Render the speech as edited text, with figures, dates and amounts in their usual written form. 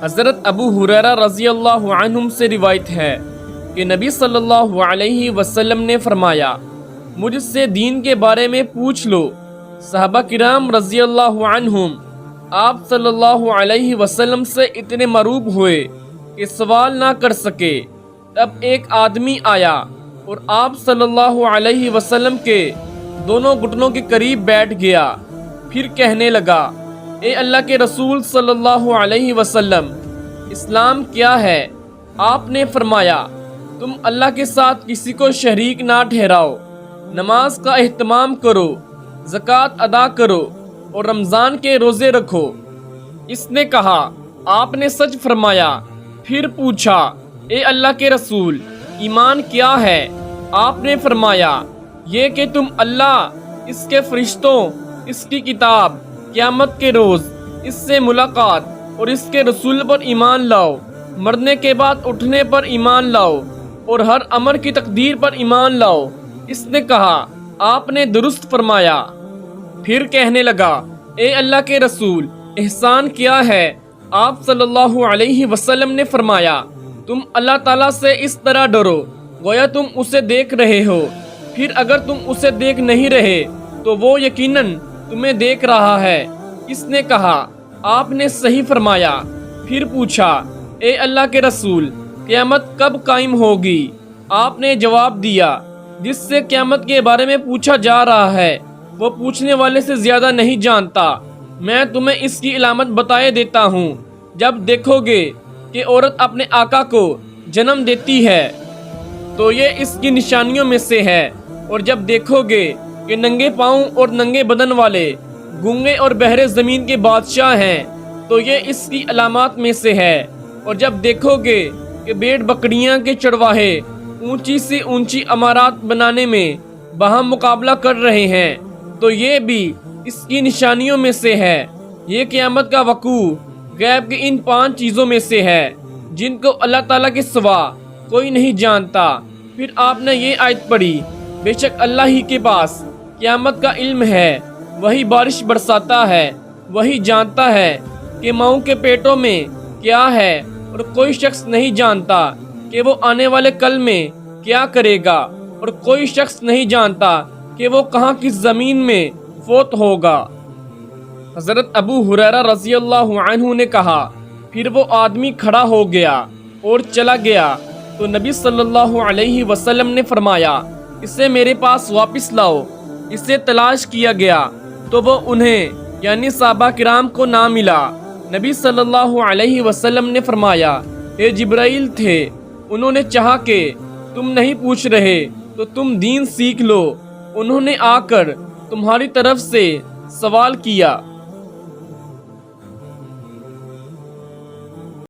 حضرت ابو ہریرہ رضی اللہ عنہم سے روایت ہے کہ نبی صلی اللہ علیہ وسلم نے فرمایا، مجھ سے دین کے بارے میں پوچھ لو۔ صحابہ کرام رضی اللہ عنہم آپ صلی اللہ علیہ وسلم سے اتنے مرعوب ہوئے کہ سوال نہ کر سکے۔ تب ایک آدمی آیا اور آپ صلی اللہ علیہ وسلم کے دونوں گھٹنوں کے قریب بیٹھ گیا، پھر کہنے لگا، اے اللہ کے رسول صلی اللہ علیہ وسلم، اسلام کیا ہے؟ آپ نے فرمایا، تم اللہ کے ساتھ کسی کو شریک نہ ٹھہراؤ، نماز کا اہتمام کرو، زکوٰۃ ادا کرو اور رمضان کے روزے رکھو۔ اس نے کہا، آپ نے سچ فرمایا۔ پھر پوچھا، اے اللہ کے رسول، ایمان کیا ہے؟ آپ نے فرمایا، یہ کہ تم اللہ، اس کے فرشتوں، اس کی کتاب، قیامت کے روز، اس سے ملاقات اور اس کے رسول پر ایمان لاؤ، مرنے کے بعد اٹھنے پر ایمان لاؤ اور ہر امر کی تقدیر پر ایمان لاؤ۔ اس نے کہا، آپ نے درست فرمایا۔ پھر کہنے لگا، اے اللہ کے رسول، احسان کیا ہے؟ آپ صلی اللہ علیہ وسلم نے فرمایا، تم اللہ تعالیٰ سے اس طرح ڈرو گویا تم اسے دیکھ رہے ہو، پھر اگر تم اسے دیکھ نہیں رہے تو وہ یقیناً تمہیں دیکھ رہا ہے۔ اس نے کہا، آپ نے صحیح فرمایا۔ پھر پوچھا، اے اللہ کے رسول، قیامت کب قائم ہوگی؟ آپ نے جواب دیا، جس سے قیامت کے بارے میں پوچھا جا رہا ہے وہ پوچھنے والے سے زیادہ نہیں جانتا۔ میں تمہیں اس کی علامت بتائے دیتا ہوں۔ جب دیکھو گے کہ عورت اپنے آقا کو جنم دیتی ہے تو یہ اس کی نشانیوں میں سے ہے، اور جب دیکھو گے کہ ننگے پاؤں اور ننگے بدن والے، گونگے اور بہرے زمین کے بادشاہ ہیں تو یہ اس کی علامات میں سے ہے، اور جب دیکھو گے کہ بھیڑ بکریاں کے چرواہے اونچی سے اونچی عمارات بنانے میں باہم مقابلہ کر رہے ہیں تو یہ بھی اس کی نشانیوں میں سے ہے۔ یہ قیامت کا وقوع غیب کی ان 5 چیزوں میں سے ہے جن کو اللہ تعالیٰ کے سوا کوئی نہیں جانتا۔ پھر آپ نے یہ آیت پڑھی، بے شک اللہ ہی کے پاس قیامت کا علم ہے، وہی بارش برساتا ہے، وہی جانتا ہے کہ ماؤں کے پیٹوں میں کیا ہے، اور کوئی شخص نہیں جانتا کہ وہ آنے والے کل میں کیا کرے گا، اور کوئی شخص نہیں جانتا کہ وہ کہاں کس زمین میں فوت ہوگا۔ حضرت ابو ہریرہ رضی اللہ عنہ نے کہا، پھر وہ آدمی کھڑا ہو گیا اور چلا گیا تو نبی صلی اللہ علیہ وسلم نے فرمایا، اسے میرے پاس واپس لاؤ۔ اسے تلاش کیا گیا تو وہ انہیں یعنی صحابہ کرام کو نہ ملا۔ نبی صلی اللہ علیہ وسلم نے فرمایا، یہ جبرائیل تھے، انہوں نے چاہا کہ تم نہیں پوچھ رہے تو تم دین سیکھ لو، انہوں نے آ کر تمہاری طرف سے سوال کیا۔